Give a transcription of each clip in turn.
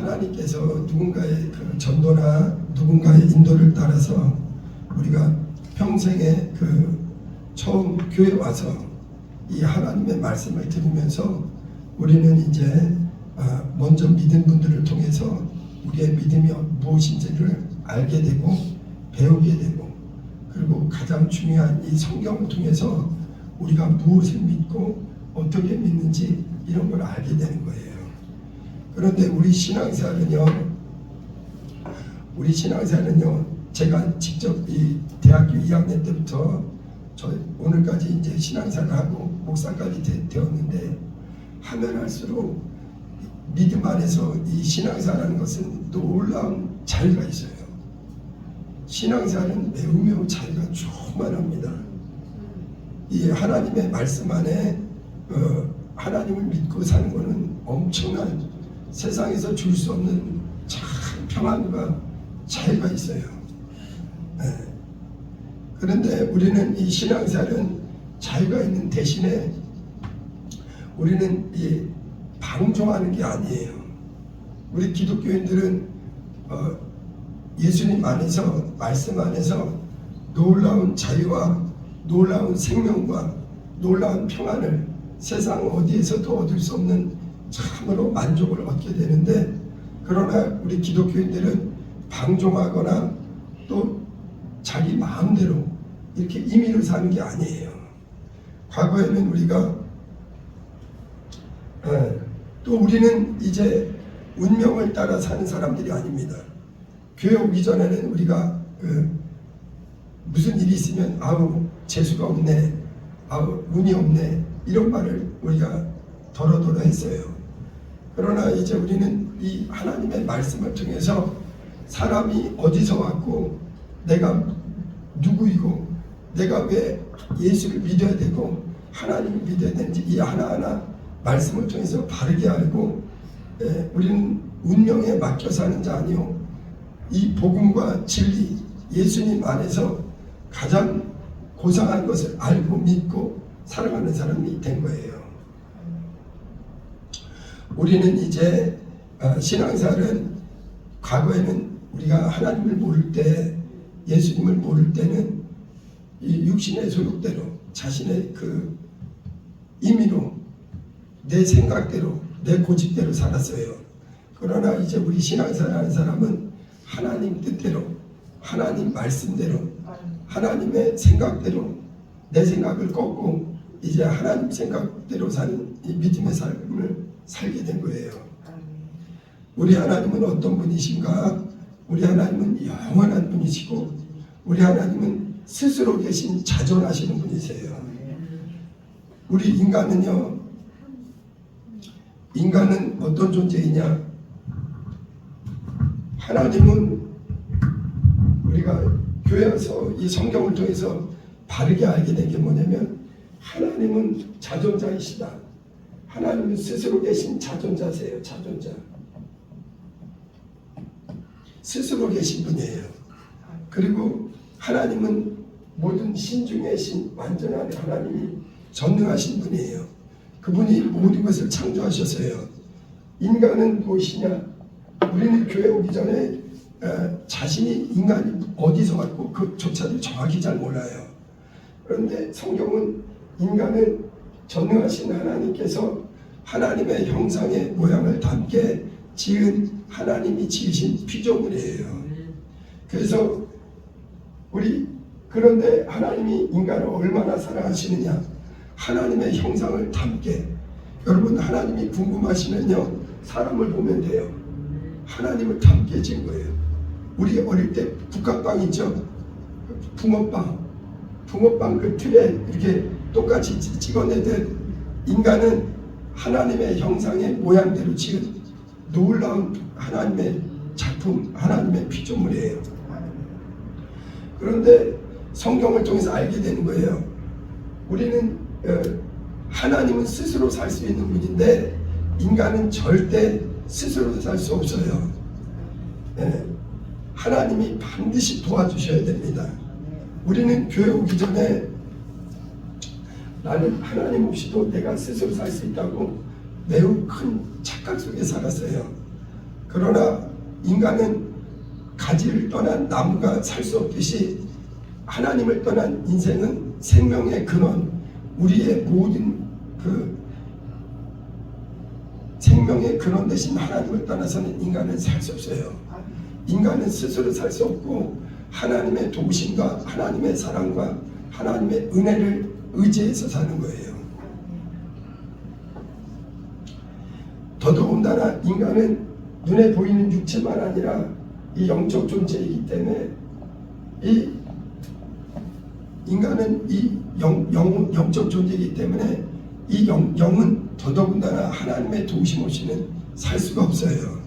하나님께서 누군가의 그 전도나 누군가의 인도를 따라서 우리가 평생에 그 처음 교회 와서 이 하나님의 말씀을 들으면서 우리는 이제 먼저 믿은 분들을 통해서 우리의 믿음이 무엇인지를 알게 되고 배우게 되고, 그리고 가장 중요한 이 성경을 통해서 우리가 무엇을 믿고 어떻게 믿는지 이런 걸 알게 되는 거예요. 그런데 우리 신앙생활은요, 제가 직접 이 대학교 2학년 때부터 오늘까지 이제 신앙생활을 하고 목사까지 되었는데, 하면 할수록 믿음 안에서 이 신앙생활하는 것은 놀라운 자유가 있어요. 신앙생활은 매우 자유가 충만합니다. 이 하나님의 말씀 안에 하나님을 믿고 사는 것은 엄청난, 세상에서 줄 수 없는 참 평안과 자유가 있어요. 네. 그런데 우리는 이 신앙생활은 자유가 있는 대신에 우리는 이 방종하는 게 아니에요. 우리 기독교인들은 예수님 안에서, 말씀 안에서 놀라운 자유와 놀라운 생명과 놀라운 평안을 세상 어디에서도 얻을 수 없는 참으로 만족을 얻게 되는데, 그러나 우리 기독교인들은 방종하거나 또 자기 마음대로 이렇게 임의로 사는 게 아니에요. 과거에는 우리가 또 우리는 이제 운명을 따라 사는 사람들이 아닙니다. 교회 오기 전에는 우리가 무슨 일이 있으면 아우 재수가 없네, 아우 운이 없네, 이런 말을 우리가 더러더러 했어요. 그러나 이제 우리는 이 하나님의 말씀을 통해서 사람이 어디서 왔고 내가 누구이고 내가 왜 예수를 믿어야 되고 하나님을 믿어야 되는지 이 하나하나 말씀을 통해서 바르게 알고, 우리는 운명에 맡겨 사는 자 아니요, 이 복음과 진리, 예수님 안에서 가장 고상한 것을 알고 믿고 살아가는 사람이 된 거예요. 우리는 이제 신앙생활은, 과거에는 우리가 하나님을 모를 때, 예수님을 모를 때는 이 육신의 소욕대로 자신의 그 임의로 내 생각대로 내 고집대로 살았어요. 그러나 이제 우리 신앙생활 하는 사람은 하나님 뜻대로, 하나님 말씀대로, 하나님의 생각대로 내 생각을 꺾고 이제 하나님 생각대로 사는 이 믿음의 삶을 살게 된 거예요. 우리 하나님은 어떤 분이신가? 우리 하나님은 영원한 분이시고 우리 하나님은 스스로 계신 자존하시는 분이세요. 우리 인간은 어떤 존재이냐? 하나님은 우리가 교회에서 이 성경을 통해서 바르게 알게 된 게 뭐냐면, 하나님은 자존자이시다. 하나님은 스스로 계신 자존자세요. 자존자. 스스로 계신 분이에요. 그리고 하나님은 모든 신 중에 신, 완전한 하나님이 전능하신 분이에요. 그분이 모든 것을 창조하셨어요. 인간은 무엇이냐? 우리는 교회 오기 전에 자신이 인간이 어디서 왔고 그조차도 정확히 잘 몰라요. 그런데 성경은 인간은 전능하신 하나님께서 하나님의 형상의 모양을 담게 지은, 하나님이 지으신 피조물이에요. 그래서 그런데 하나님이 인간을 얼마나 사랑하시느냐? 하나님의 형상을 담게. 여러분, 하나님이 궁금하시면요, 사람을 보면 돼요. 하나님을 담게 지은 거예요. 우리 어릴 때 북한빵 있죠? 붕어빵 그 틀에 이렇게 똑같이 찍어내듯 인간은 하나님의 형상의 모양대로 지은 놀라운 하나님의 작품, 하나님의 피조물이에요. 그런데 성경을 통해서 알게 되는 거예요. 우리는 하나님은 스스로 살 수 있는 분인데 인간은 절대 스스로 살 수 없어요. 하나님이 반드시 도와주셔야 됩니다. 우리는 교회 오기 전에 나는 하나님 없이도 내가 스스로 살 수 있다고 매우 큰 착각 속에 살았어요. 그러나 인간은 가지를 떠난 나무가 살 수 없듯이 하나님을 떠난 인생은 생명의 근원, 우리의 모든 그 생명의 근원 대신 하나님을 떠나서는 인간은 살 수 없어요. 인간은 스스로 살 수 없고 하나님의 도우심과 하나님의 사랑과 하나님의 은혜를 의지해서 사는 거예요. 더더군다나 인간은 눈에 보이는 육체만 아니라 이 영적 존재이기 때문에 이 인간은 이 영적 존재이기 때문에 이 영은 더더군다나 하나님의 도우심 없이는 살 수가 없어요.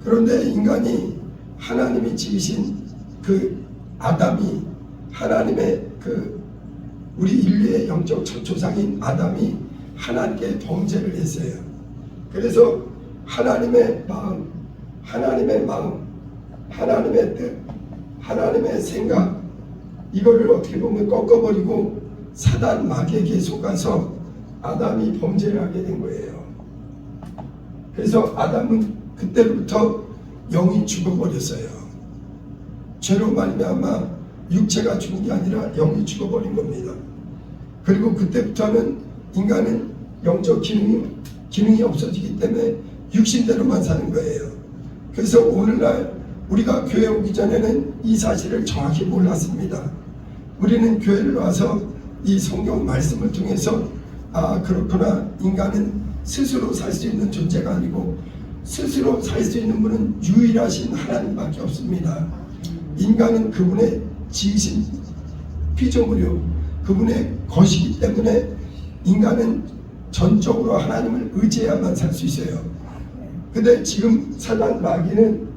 그런데 인간이 하나님이 지으신 그 아담이 하나님의 그 우리 인류의 영적 첫 조상인 아담이 하나님께 범죄를 했어요. 그래서 하나님의 마음, 하나님의 뜻, 하나님의 생각 이거를 어떻게 보면 꺾어버리고 사단 마귀에게 속아서 아담이 범죄를 하게 된 거예요. 그래서 아담은 그때부터 영이 죽어버렸어요. 죄로 말미암아 육체가 죽은 게 아니라 영이 죽어버린 겁니다. 그리고 그때부터는 인간은 영적 기능이 없어지기 때문에 육신대로만 사는 거예요. 그래서 오늘날 우리가 교회 오기 전에는 이 사실을 정확히 몰랐습니다. 우리는 교회를 와서 이 성경 말씀을 통해서 그렇구나, 인간은 스스로 살 수 있는 존재가 아니고 스스로 살 수 있는 분은 유일하신 하나님밖에 없습니다. 인간은 그분의 지으신 피조물이요, 그분의 것이기 때문에 인간은 전적으로 하나님을 의지해야만 살 수 있어요. 근데 지금 사단 마귀는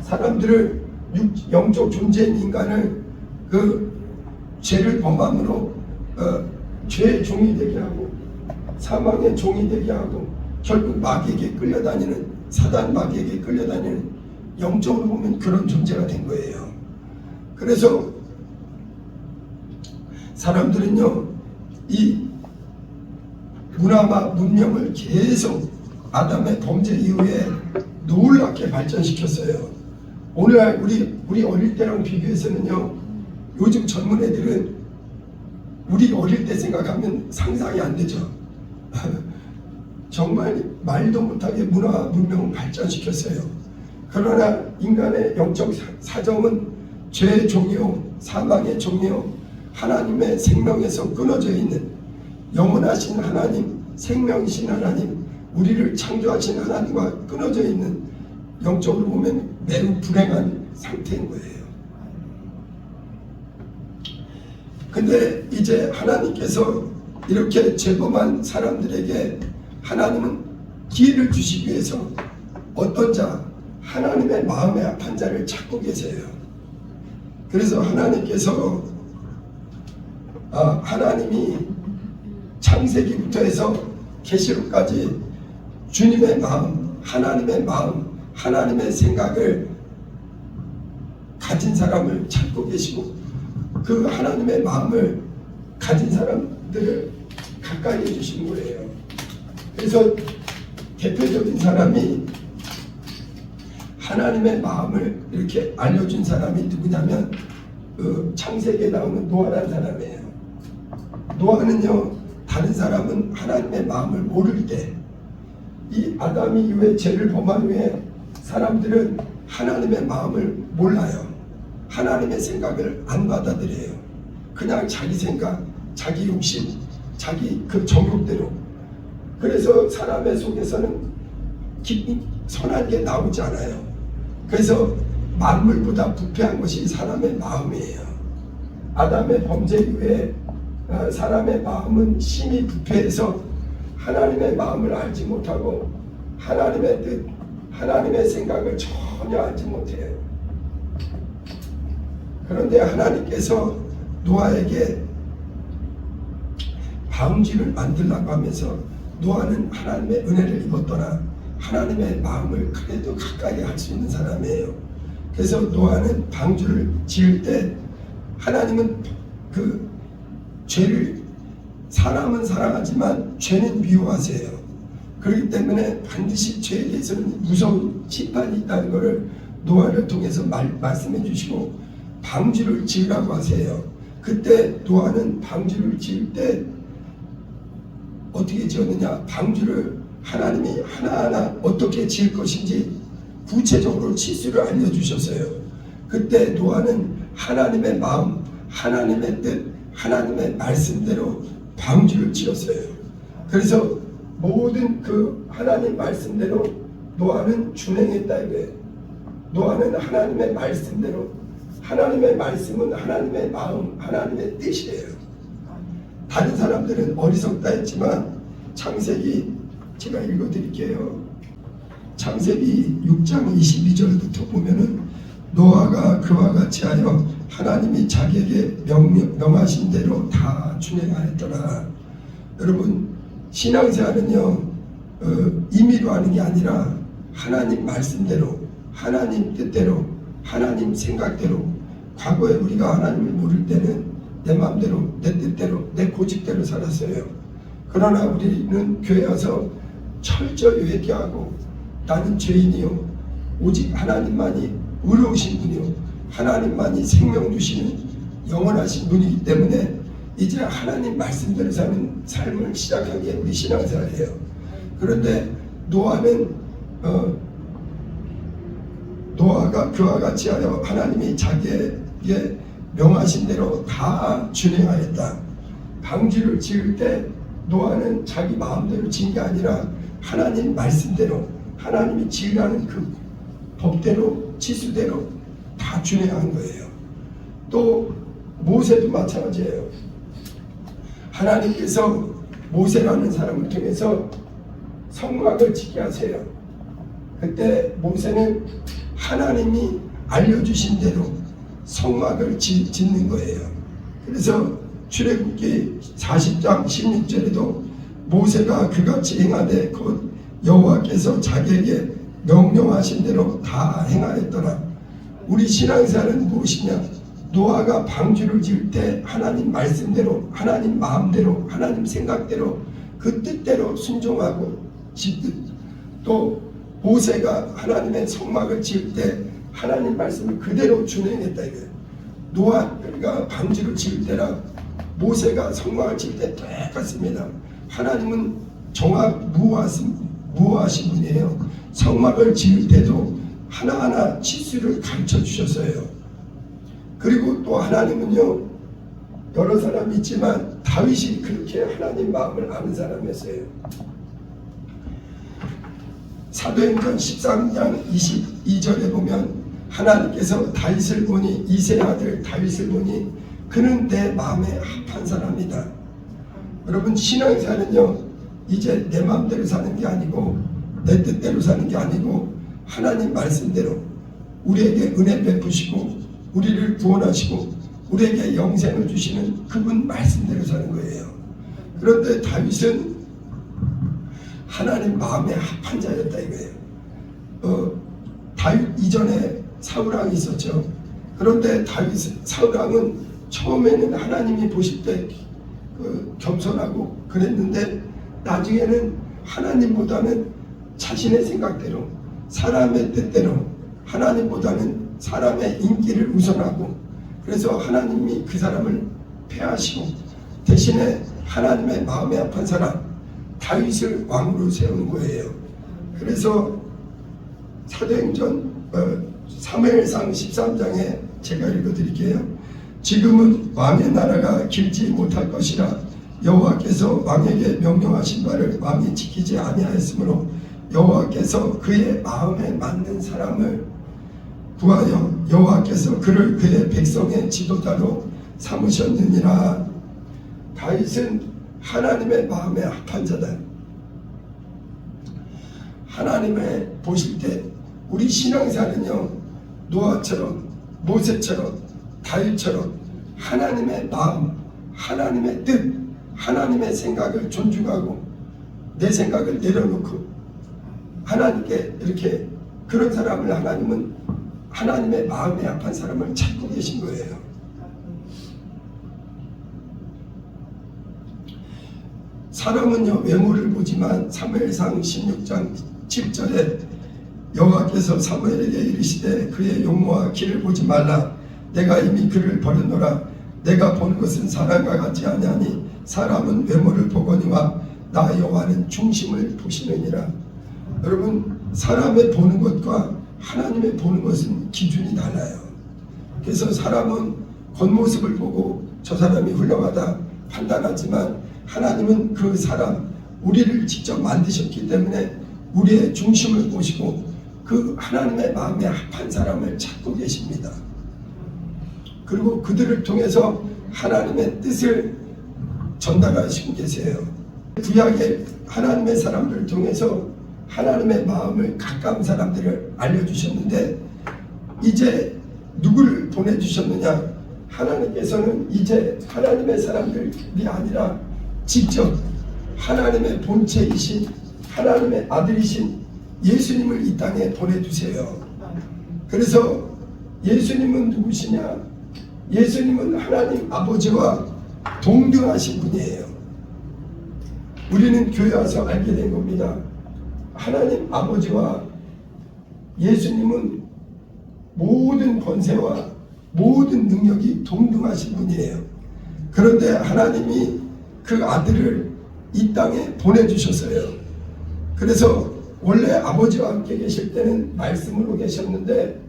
사람들을 영적 존재인 인간을 그 죄를 범함으로 죄의 종이 되게 하고 사망의 종이 되게 하고 결국 마귀에게 끌려다니는, 사단 마귀에게 끌려다니는, 영적으로 보면 그런 존재가 된 거예요. 그래서 사람들은요 이 문화와 문명을 계속 아담의 범죄 이후에 놀랍게 발전시켰어요. 오늘날 우리 어릴 때랑 비교해서는요, 요즘 젊은 애들은 우리 어릴 때 생각하면 상상이 안 되죠. 정말 말도 못하게 문화 문명을 발전시켰어요. 그러나 인간의 영적 사정은 죄의 종이요, 사망의 종이요, 하나님의 생명에서 끊어져 있는 영원하신 하나님, 생명이신 하나님, 우리를 창조하신 하나님과 끊어져 있는, 영적으로 보면 매우 불행한 상태인 거예요. 근데 이제 하나님께서 이렇게 죄범한 사람들에게 하나님은 기회를 주시기 위해서 어떤 자, 하나님의 마음에 합한 자를 찾고 계세요. 그래서 하나님께서 하나님이 창세기부터 해서 계시록까지 주님의 마음, 하나님의 생각을 가진 사람을 찾고 계시고 그 하나님의 마음을 가진 사람들을 가까이 해주신 거예요. 그래서 대표적인 사람이 하나님의 마음을 이렇게 알려준 사람이 누구냐면 창세기에 나오는 노아라는 사람이에요. 노아는요, 다른 사람은 하나님의 마음을 모를 때, 이 아담이 이후에 죄를 범한 후에 사람들은 하나님의 마음을 몰라요. 하나님의 생각을 안 받아들여요. 그냥 자기 생각, 자기 욕심, 자기 그 정욕대로. 그래서 사람의 속에서는 선한 게 나오지 않아요. 그래서 만물보다 부패한 것이 사람의 마음이에요. 아담의 범죄 이후에 사람의 마음은 심히 부패해서 하나님의 마음을 알지 못하고 하나님의 뜻, 하나님의 생각을 전혀 알지 못해요. 그런데 하나님께서 노아에게 방주를 만들라고 하면서 노아는 하나님의 은혜를 입었더나 하나님의 마음을 그래도 가까이 할 수 있는 사람이에요. 그래서 노아는 방주를 지을 때 하나님은 그 죄를, 사람은 사랑하지만 죄는 미워하세요. 그렇기 때문에 반드시 죄에 대해서는 무서운 심판이 있다는 것을 노아를 통해서 말씀해 주시고 방주를 지으라고 하세요. 그때 노아는 방주를 지을 때 어떻게 지었느냐? 방주를 하나님이 하나하나 어떻게 지을 것인지 구체적으로 치수를 알려주셨어요. 그때 노아는 하나님의 마음, 하나님의 뜻, 하나님의 말씀대로 방주를 지었어요. 그래서 모든 그 하나님 말씀대로 노아는 준행했다 이거예요. 노아는 하나님의 말씀대로, 하나님의 말씀은 하나님의 마음, 하나님의 뜻이에요. 다른 사람들은 어리석다 했지만 창세기 제가 읽어드릴게요. 창세기 6장 22절부터 보면은 노아가 그와 같이 하여 하나님이 자기에게 명하신 대로 다 준행하였더라. 여러분 신앙생활은요 임의로 하는 게 아니라 하나님 말씀대로, 하나님 뜻대로, 하나님 생각대로. 과거에 우리가 하나님을 모를 때는 내 마음대로, 내 뜻대로, 내 고집대로 살았어요. 그러나 우리는 교회 와서 철저히 회개하고 나는 죄인이요 오직 하나님만이 의로우신 분이요 하나님만이 생명 주시는 영원하신 분이기 때문에 이제 하나님 말씀대로 사는 삶을 시작한 게 우리 신앙생활이에요. 그런데 노아는 노아가 그와 같이 하여 하나님이 자기에게 명하신 대로 다 준행하였다. 방주를 지을 때 노아는 자기 마음대로 지은 게 아니라 하나님 말씀대로, 하나님이 지으라는 그 법대로, 치수대로 다 준행한 거예요. 또 모세도 마찬가지예요. 하나님께서 모세라는 사람을 통해서 성막을 짓게 하세요. 그때 모세는 하나님이 알려주신 대로 성막을 짓는 거예요. 그래서 출애굽기 40장 16절에도 모세가 그같이 행하되 곧 여호와께서 자기에게 명령하신 대로 다 행하였더라. 우리 신앙생활은 무엇이냐? 노아가 방주를 지을 때 하나님 말씀대로, 하나님 마음대로, 하나님 생각대로 그 뜻대로 순종하고 짓듯, 또 모세가 하나님의 성막을 지을 때 하나님 말씀을 그대로 준행했다 이거예요. 노아가 방주를 지을 때랑 모세가 성막을 지을 때 똑같습니다. 하나님은 무하신 분이에요. 성막을 지을 때도 하나하나 치수를 가르쳐 주셨어요. 그리고 또 하나님은요 여러 사람이 있지만 다윗이 그렇게 하나님 마음을 아는 사람이었어요. 사도행전 13장 22절에 보면 하나님께서 다윗을 보니, 이새의 아들 다윗을 보니 그는 내 마음에 합한 사람이다. 여러분 신앙생활은요 이제 내 마음대로 사는 게 아니고 내 뜻대로 사는 게 아니고 하나님 말씀대로 우리에게 은혜 베푸시고 우리를 구원하시고 우리에게 영생을 주시는 그분 말씀대로 사는 거예요. 그런데 다윗은 하나님 마음에 합한 자였다 이거예요. 다윗 이전에 사울왕이 있었죠. 그런데 사울왕은 처음에는 하나님이 보실 때 겸손하고 그랬는데 나중에는 하나님보다는 자신의 생각대로, 사람의 뜻대로, 하나님보다는 사람의 인기를 우선하고, 그래서 하나님이 그 사람을 폐하시고 대신에 하나님의 마음에 합한 사람 다윗을 왕으로 세우는 거예요. 그래서 사도행전 사무엘상 13장에 제가 읽어드릴게요. 지금은 왕의 나라가 길지 못할 것이라 여호와께서 왕에게 명령하신 바를 왕이 지키지 아니하였으므로 여호와께서 그의 마음에 맞는 사람을 구하여 여호와께서 그를 그의 백성의 지도자로 삼으셨느니라. 다윗은 하나님의 마음에 합한 자다. 하나님의 보실 때 우리 신앙생활은요 노아처럼 모세처럼 다윗처럼 하나님의 마음, 하나님의 뜻, 하나님의 생각을 존중하고 내 생각을 내려놓고 하나님께 이렇게 그런 사람을 하나님은 하나님의 마음에 합한 사람을 찾고 계신 거예요. 사람은요 외모를 보지만 사무엘상 16장 7절에 여호와께서 사무엘에게 이르시되 그의 용모와 길을 보지 말라. 내가 이미 그를 버렸노라. 내가 보는 것은 사람과 같지 아니하니 사람은 외모를 보거니와 나 여호와는 중심을 보시느니라. 여러분, 사람의 보는 것과 하나님의 보는 것은 기준이 달라요. 그래서 사람은 겉모습을 보고 저 사람이 훌륭하다 판단하지만 하나님은 그 사람, 우리를 직접 만드셨기 때문에 우리의 중심을 보시고 그 하나님의 마음에 합한 사람을 찾고 계십니다. 그리고 그들을 통해서 하나님의 뜻을 전달하시고 계세요. 구약의 하나님의 사람들을 통해서 하나님의 마음을 가까운 사람들을 알려주셨는데 이제 누구를 보내주셨느냐? 하나님께서는 이제 하나님의 사람들이 아니라 직접 하나님의 본체이신 하나님의 아들이신 예수님을 이 땅에 보내주세요. 그래서 예수님은 누구시냐? 예수님은 하나님 아버지와 동등하신 분이에요. 우리는 교회 와서 알게 된 겁니다. 하나님 아버지와 예수님은 모든 권세와 모든 능력이 동등하신 분이에요. 그런데 하나님이 그 아들을 이 땅에 보내주셨어요. 그래서 원래 아버지와 함께 계실 때는 말씀으로 계셨는데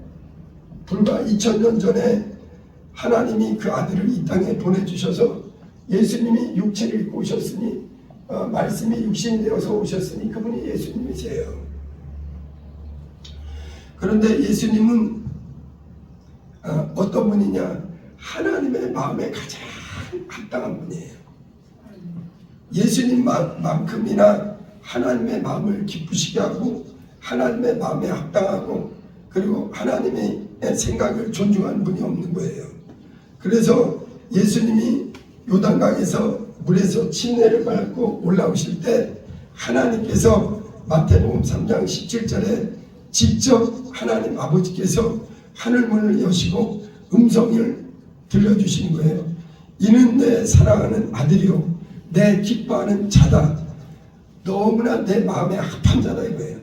불과 2000년 전에 하나님이 그 아들을 이 땅에 보내주셔서 예수님이 육체를 입고 오셨으니 말씀이 육신이 되어서 오셨으니 그분이 예수님이세요. 그런데 예수님은 어떤 분이냐? 하나님의 마음에 가장 합당한 분이에요. 예수님만큼이나 하나님의 마음을 기쁘시게 하고 하나님의 마음에 합당하고 그리고 하나님의 생각을 존중하는 분이 없는 거예요. 그래서 예수님이 요단강에서 물에서 침례를 밟고 올라오실 때 하나님께서 마태복음 3장 17절에 직접 하나님 아버지께서 하늘문을 여시고 음성을 들려주시는 거예요. 이는 내 사랑하는 아들이요 내 기뻐하는 자다. 너무나 내 마음에 합한 자다 이거예요.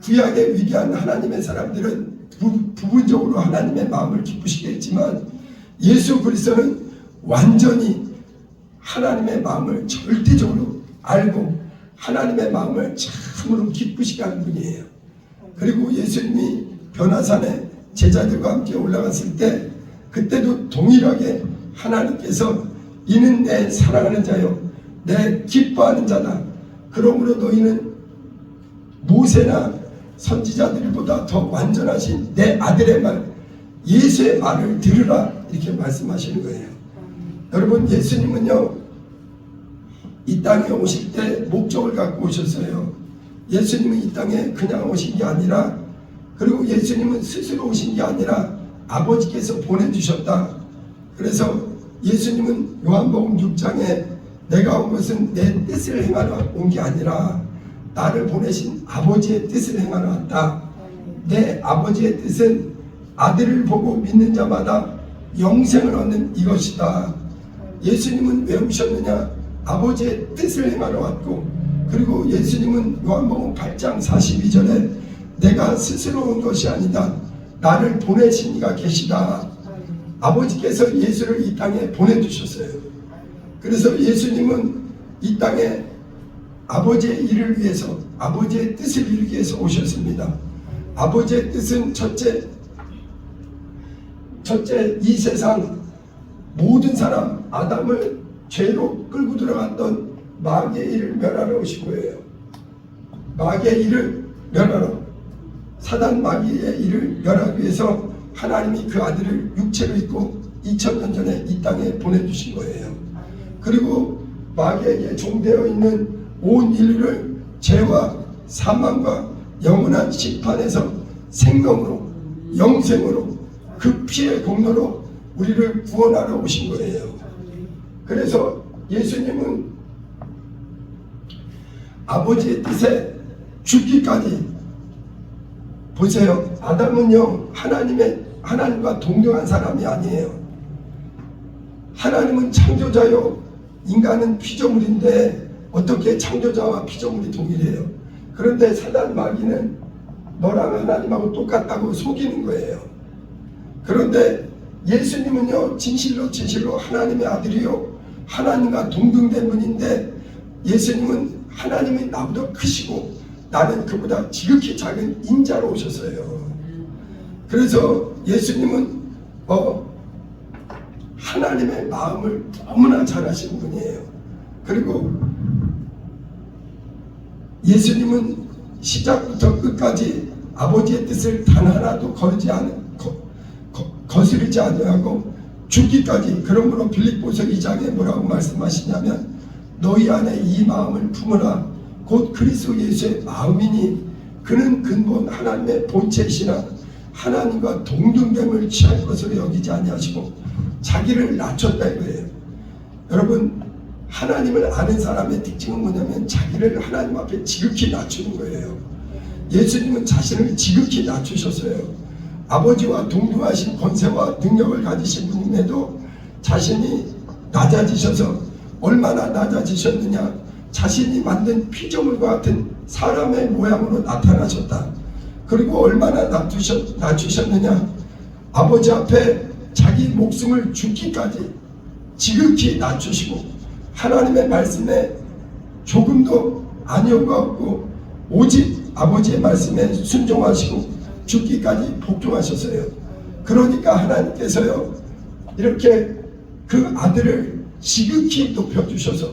구약의 위대한 하나님의 사람들은 부분적으로 하나님의 마음을 기쁘시게 했지만 예수 그리스도는 완전히 하나님의 마음을 절대적으로 알고 하나님의 마음을 참으로 기쁘시게 하는 분이에요. 그리고 예수님이 변화산에 제자들과 함께 올라갔을 때 그때도 동일하게 하나님께서 이는 내 사랑하는 자요 내 기뻐하는 자다. 그러므로 너희는 모세나 선지자들보다 더 완전하신 내 아들의 말 예수의 말을 들으라 이렇게 말씀하시는 거예요. 여러분, 예수님은요 이 땅에 오실 때 목적을 갖고 오셨어요. 예수님은 이 땅에 그냥 오신 게 아니라 그리고 예수님은 스스로 오신 게 아니라 아버지께서 보내주셨다. 그래서 예수님은 요한복음 6장에 내가 온 것은 내 뜻을 행하러 온 게 아니라 나를 보내신 아버지의 뜻을 행하러 왔다. 내 아버지의 뜻은 아들을 보고 믿는 자마다 영생을 얻는 이것이다. 예수님은 왜 오셨느냐? 아버지의 뜻을 행하러 왔고 그리고 예수님은 요한복음 8장 42절에 내가 스스로 온 것이 아니다. 나를 보내신 이가 계시다. 아버지께서 예수를 이 땅에 보내주셨어요. 그래서 예수님은 이 땅에 아버지의 일을 위해서 아버지의 뜻을 이루기 위해서 오셨습니다. 아버지의 뜻은 첫째 이 세상 모든 사람 아담을 죄로 끌고 들어갔던 마귀의 일을 멸하러 오신 거예요. 마귀의 일을 멸하러 사단 마귀의 일을 멸하기 위해서 하나님이 그 아들을 육체로 입고 2000년 전에 이 땅에 보내주신 거예요. 그리고 마귀에게 종되어 있는 온 인류를 죄와 사망과 영원한 심판에서 생명으로 영생으로 그 피의 공로로 우리를 구원하러 오신 거예요. 그래서 예수님은 아버지의 뜻에 죽기까지 보세요. 아담은요 하나님과 동등한 사람이 아니에요. 하나님은 창조자요 인간은 피조물인데 어떻게 창조자와 피조물이 동일해요? 그런데 사단 마귀는 너랑 하나님하고 똑같다고 속이는 거예요. 그런데 예수님은요, 진실로 하나님의 아들이요, 하나님과 동등된 분인데, 예수님은 하나님이 나보다 크시고 나는 그보다 지극히 작은 인자로 오셨어요. 그래서 예수님은 하나님의 마음을 너무나 잘 아시는 분이에요. 그리고 예수님은 시작부터 끝까지 아버지의 뜻을 단 하나도 거스르지 아니하고 죽기까지. 그러므로 빌립보서 2장에 뭐라고 말씀하시냐면, 너희 안에 이 마음을 품으라. 곧 그리스도 예수의 마음이니 그는 근본 하나님의 본체이시나 하나님과 동등됨을 취할 것으로 여기지 아니하시고 자기를 낮췄다 이거예요. 여러분, 하나님을 아는 사람의 특징은 뭐냐면 자기를 하나님 앞에 지극히 낮추는 거예요. 예수님은 자신을 지극히 낮추셨어요. 아버지와 동등하신 권세와 능력을 가지신 분임에도 자신이 낮아지셔서, 얼마나 낮아지셨느냐, 자신이 만든 피조물과 같은 사람의 모양으로 나타나셨다. 그리고 얼마나 낮추셨느냐, 아버지 앞에 자기 목숨을 죽기까지 지극히 낮추시고 하나님의 말씀에 조금도 아니오가 없고 오직 아버지의 말씀에 순종하시고 죽기까지 복종하셨어요. 그러니까 하나님께서요, 이렇게 그 아들을 지극히 높여주셔서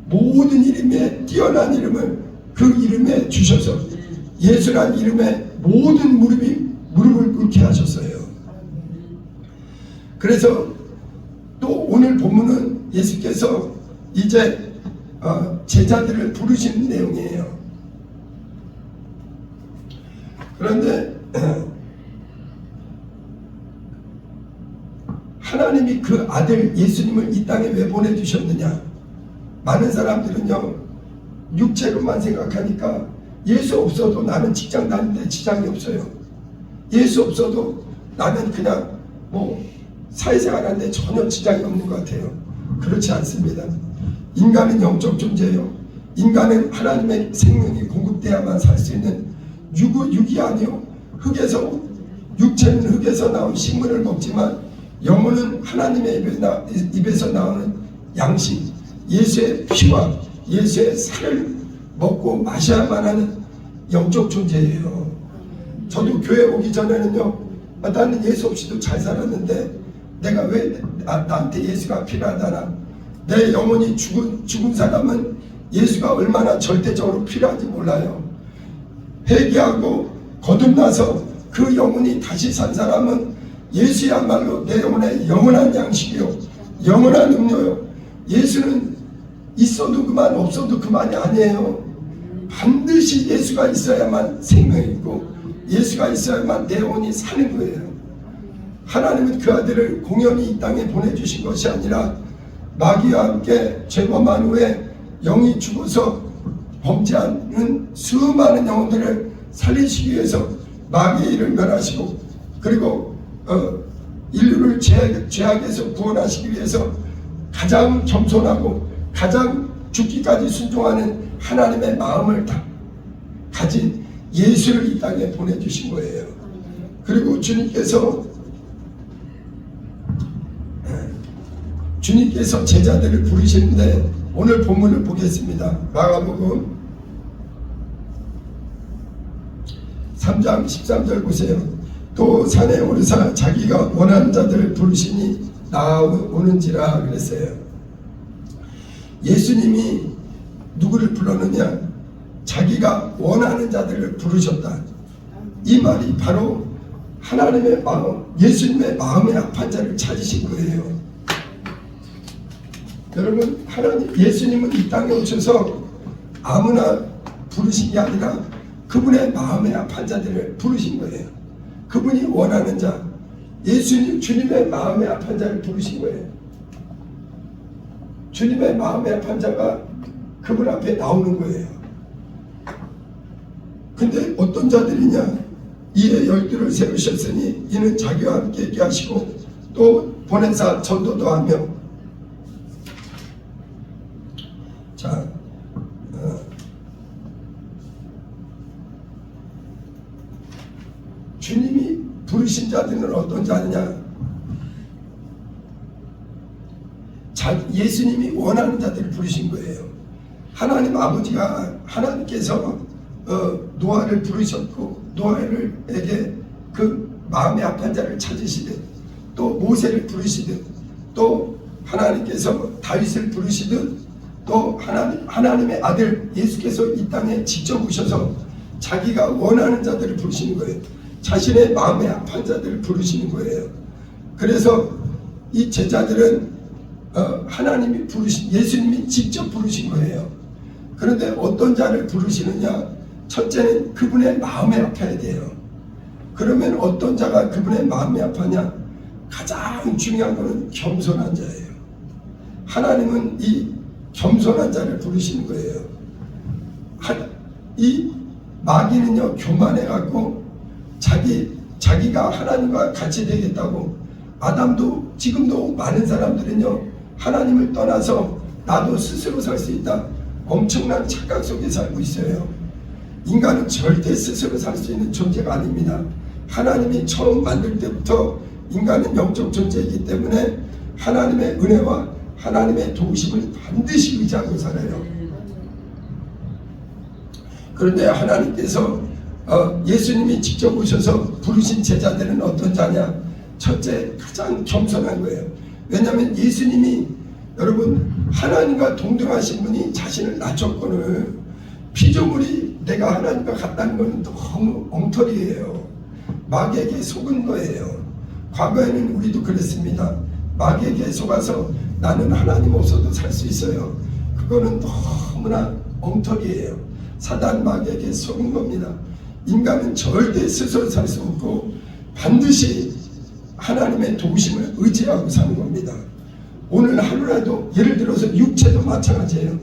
모든 이름에 뛰어난 이름을 그 이름에 주셔서 예수란 이름에 모든 무릎을 꿇게 하셨어요. 그래서 또 오늘 본문은 예수께서 이제 제자들을 부르시는 내용이에요. 그런데 하나님이 그 아들 예수님을 이 땅에 왜 보내주셨느냐, 많은 사람들은요 육체로만 생각하니까 예수 없어도 나는 직장 다니는데 지장이 없어요. 예수 없어도 나는 그냥 사회생활 하는데 전혀 지장이 없는 것 같아요. 그렇지 않습니다. 인간은 영적 존재예요. 인간은 하나님의 생명이 공급돼야만 살 수 있는 육이 아니요, 육체는 흙에서 나온 식물을 먹지만 영혼은 하나님의 입에서 나오는 양식, 예수의 피와 예수의 살을 먹고 마셔야만 하는 영적 존재예요. 저도 교회 오기 전에는요, 나는 예수 없이도 잘 살았는데 내가 왜 나한테 예수가 필요하다나, 내 영혼이 죽은 사람은 예수가 얼마나 절대적으로 필요한지 몰라요. 회개하고 거듭나서 그 영혼이 다시 산 사람은 예수야말로 내 영혼의 영원한 양식이요, 영원한 음료요. 예수는 있어도 그만, 없어도 그만이 아니에요. 반드시 예수가 있어야만 생명이 있고 예수가 있어야만 내 영혼이 사는 거예요. 하나님은 그 아들을 공연히 이 땅에 보내주신 것이 아니라 마귀와 함께 죄범한 후에 영이 죽어서 범죄하는 수많은 영혼들을 살리시기 위해서 마귀의 일을 멸하시고, 그리고 인류를 죄악에서 구원하시기 위해서 가장 겸손하고 가장 죽기까지 순종하는 하나님의 마음을 다 가진 예수를 이 땅에 보내주신 거예요. 그리고 주님께서 제자들을 부르시는데 오늘 본문을 보겠습니다. 마가복음 3장 13절 보세요. 또 산에 오르사 자기가 원하는 자들을 부르시니 나아오는지라 그랬어요. 예수님이 누구를 불렀느냐? 자기가 원하는 자들을 부르셨다. 이 말이 바로 하나님의 마음, 예수님의 마음에 합한 자를 찾으신 거예요. 여러분, 예수님은 이 땅에 오셔서 아무나 부르신 게 아니라 그분의 마음에 합한 자들을 부르신 거예요. 그분이 원하는 자, 주님의 마음에 합한 자를 부르신 거예요. 주님의 마음에 합한 자가 그분 앞에 나오는 거예요. 근데 어떤 자들이냐? 이에 12를 세우셨으니 이는 자기와 함께 있게 하시고 또 보내사 전도도 하며. 자, 주님이 부르신 자들은 어떤 자느냐? 예수님이 원하는 자들을 부르신 거예요. 하나님 아버지가 하나님께서 노아를 부르셨고 노아에게 그 마음에 합한 자를 찾으시듯 또 모세를 부르시듯 또 하나님께서 다윗을 부르시듯 또 하나님의 아들 예수께서 이 땅에 직접 오셔서 자기가 원하는 자들을 부르시는 거예요. 자신의 마음에 합한 자들을 부르시는 거예요. 그래서 이 제자들은 하나님이 부르신 예수님이 직접 부르신 거예요. 그런데 어떤 자를 부르시느냐? 첫째는 그분의 마음에 합해야 돼요. 그러면 어떤 자가 그분의 마음에 합하냐? 가장 중요한 것은 겸손한 자예요. 하나님은 이 겸손한 자를 부르시는 거예요. 이 마귀는요 교만해갖고 자기가 하나님과 같이 되겠다고 아담도 지금도 많은 사람들은요 하나님을 떠나서 나도 스스로 살 수 있다 엄청난 착각 속에 살고 있어요. 인간은 절대 스스로 살 수 있는 존재가 아닙니다. 하나님이 처음 만들 때부터 인간은 영적 존재이기 때문에 하나님의 은혜와 하나님의 도우심을 반드시 의지하고 살아요. 그런데 하나님께서 예수님이 직접 오셔서 부르신 제자들은 어떤 자냐? 첫째, 가장 겸손한 거예요. 왜냐하면 예수님이 여러분 하나님과 동등하신 분이 자신을 낮췄거늘 피조물이 내가 하나님과 같다는 건 너무 엉터리예요. 마귀에게 속은 거예요. 과거에는 우리도 그랬습니다. 마귀에게 속아서 나는 하나님 없어도 살 수 있어요. 그거는 너무나 엉터리예요. 사단 마귀에게 속은 겁니다. 인간은 절대 스스로 살 수 없고 반드시 하나님의 도우심을 의지하고 사는 겁니다. 오늘 하루라도 예를 들어서 육체도 마찬가지예요.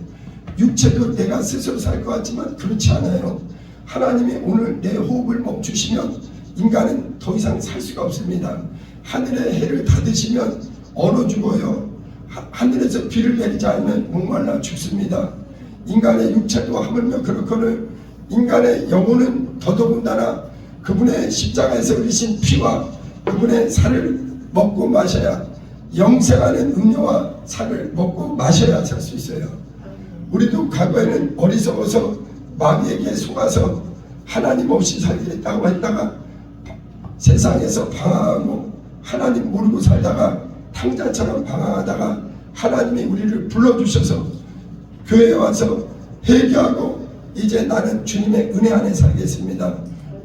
육체도 내가 스스로 살 것 같지만 그렇지 않아요. 하나님이 오늘 내 호흡을 멈추시면 인간은 더 이상 살 수가 없습니다. 하늘의 해를 닫으시면 얼어 죽어요. 하늘에서 비를 내리지 않으면 목말라 죽습니다. 인간의 육체도 하물며 그렇거늘 인간의 영혼은 더더군다나 그분의 십자가에서 흘리신 피와 그분의 살을 먹고 마셔야 영생하는 음료와 살을 먹고 마셔야 살 수 있어요. 우리도 과거에는 어리석어서 마귀에게 속아서 하나님 없이 살겠다고 했다가 세상에서 방황하고 하나님 모르고 살다가 탕자처럼 방황하다가 하나님이 우리를 불러주셔서 교회에 와서 회개하고 이제 나는 주님의 은혜 안에 살겠습니다.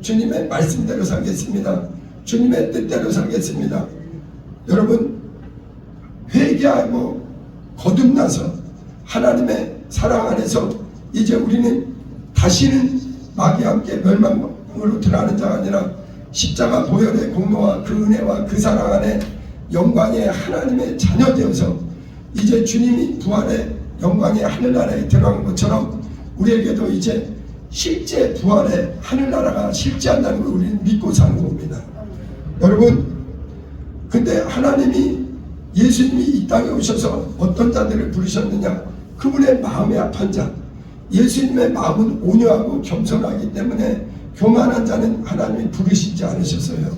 주님의 말씀대로 살겠습니다. 주님의 뜻대로 살겠습니다. 여러분 회개하고 거듭나서 하나님의 사랑 안에서 이제 우리는 다시는 마귀와 함께 멸망으로 들어가는 자가 아니라 십자가 보혈의 공로와 그 은혜와 그 사랑 안에 영광의 하나님의 자녀 되어서 이제 주님이 부활의 영광의 하늘나라에 들어간 것처럼 우리에게도 이제 실제 부활의 하늘나라가 실제한다는 걸 우리는 믿고 사는 겁니다. 여러분 근데 하나님이 예수님이 이 땅에 오셔서 어떤 자들을 부르셨느냐? 그분의 마음에 합한 자. 예수님의 마음은 온유하고 겸손하기 때문에 교만한 자는 하나님이 부르시지 않으셨어요.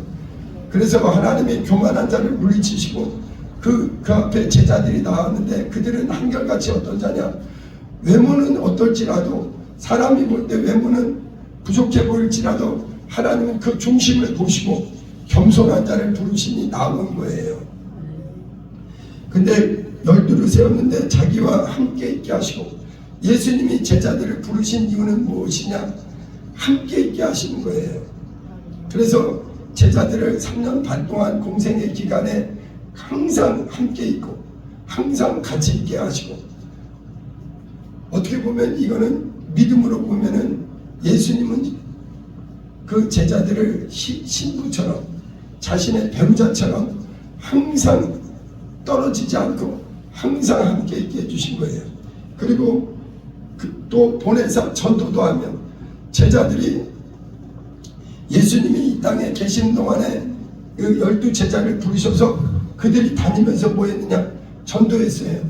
그래서 하나님이 교만한 자를 물리치시고 그 앞에 제자들이 나왔는데 그들은 한결같이 어떤 자냐? 외모는 어떨지라도 사람이 볼 때 외모는 부족해 보일지라도 하나님은 그 중심을 보시고 겸손한 자를 부르시니 나온 거예요. 근데 12를 세웠는데 자기와 함께 있게 하시고 예수님이 제자들을 부르신 이유는 무엇이냐? 함께 있게 하시는 거예요. 그래서 제자들을 3년 반 동안 공생의 기간에 항상 함께 있고 항상 같이 있게 하시고 어떻게 보면 이거는 믿음으로 보면은 예수님은 그 제자들을 신부처럼 자신의 배우자처럼 항상 떨어지지 않고 항상 함께 있게 해주신 거예요. 그리고 또 보내사 전도도 하며 제자들이 예수님이 이 땅에 계시는 동안에 그 12제자를 부르셔서 그들이 다니면서 뭐 했느냐? 전도했어요.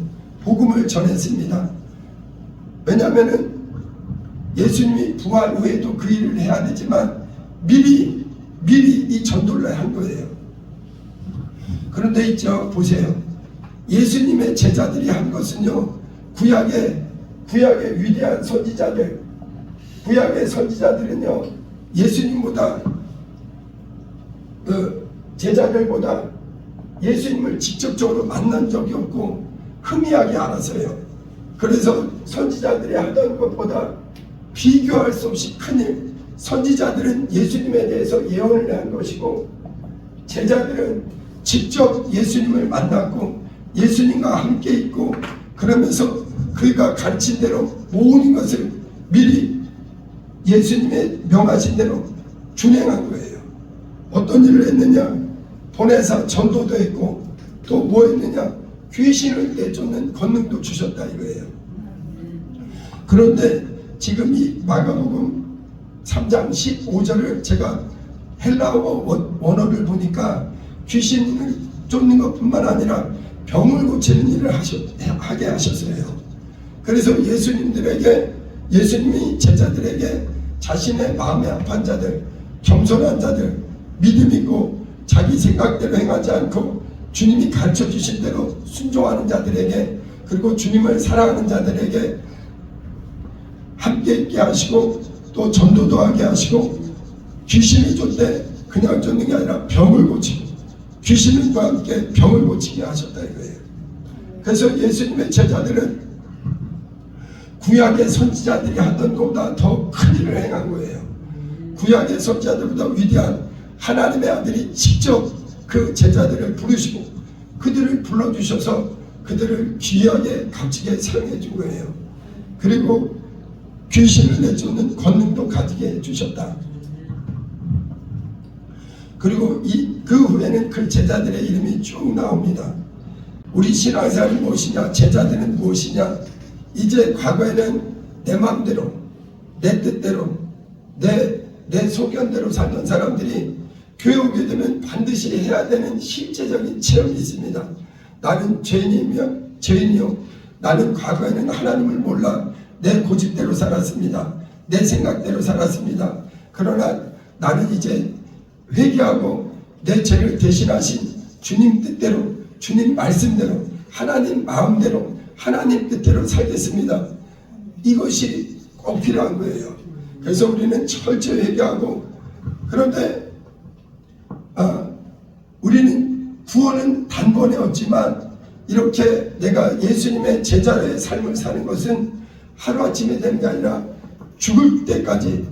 복음을 전했습니다. 왜냐하면 예수님이 부활 후에도 그 일을 해야 되지만 미리 미리 이 전도를 한 거예요. 그런데 있죠, 보세요. 예수님의 제자들이 한 것은요, 구약의 위대한 선지자들, 구약의 선지자들은요, 예수님보다 제자들보다 예수님을 직접적으로 만난 적이 없고 희미하게 알았어요. 그래서 선지자들이 하던 것보다 비교할 수 없이 큰 일, 선지자들은 예수님에 대해서 예언을 한 것이고 제자들은 직접 예수님을 만났고 예수님과 함께 있고 그러면서 그가 가르친 대로 모든 것을 미리 예수님의 명하신 대로 준행한 거예요. 어떤 일을 했느냐? 보내사 전도도 했고 또 뭐 했느냐? 귀신을 내쫓는 권능도 주셨다 이거예요. 그런데 지금 이 마가복음 3장 15절을 제가 헬라어 원어를 보니까 귀신을 쫓는 것뿐만 아니라 병을 고치는 일을 하게 하셨어요. 그래서 예수님이 제자들에게 자신의 마음에 아픈 자들, 겸손한 자들, 믿음 있고 자기 생각대로 행하지 않고 주님이 가르쳐 주신 대로 순종하는 자들에게 그리고 주님을 사랑하는 자들에게 함께 있게 하시고 또 전도도 하게 하시고 귀신이 쫓되 그냥 쫓는 게 아니라 병을 고치고 귀신과 함께 병을 고치게 하셨다 이거예요. 그래서 예수님의 제자들은 구약의 선지자들이 하던 것보다 더 큰 일을 행한 거예요. 구약의 선지자들보다 위대한 하나님의 아들이 직접 그 제자들을 부르시고 그들을 불러주셔서 그들을 귀하게 값지게 사용해 준 거예요. 그리고 귀신을 내쫓는 권능도 가지게 해주셨다. 그리고 그 후에는 그 제자들의 이름이 쭉 나옵니다. 우리 신앙생활이 무엇이냐? 제자들은 무엇이냐? 이제 과거에는 내 마음대로 내 뜻대로 내 소견대로 살던 사람들이 교회 오게 되면 반드시 해야 되는 실제적인 체험이 있습니다. 나는 죄인이요. 나는 과거에는 하나님을 몰라 내 고집대로 살았습니다. 내 생각대로 살았습니다. 그러나 나는 이제 회개하고 내 죄를 대신하신 주님 뜻대로 주님 말씀대로 하나님 마음대로 하나님 뜻대로 살겠습니다. 이것이 꼭 필요한 거예요. 그래서 우리는 철저히 회개하고 그런데 우리는 구원은 단번에 얻지만 이렇게 내가 예수님의 제자의 삶을 사는 것은 하루아침에 되는 게 아니라 죽을 때까지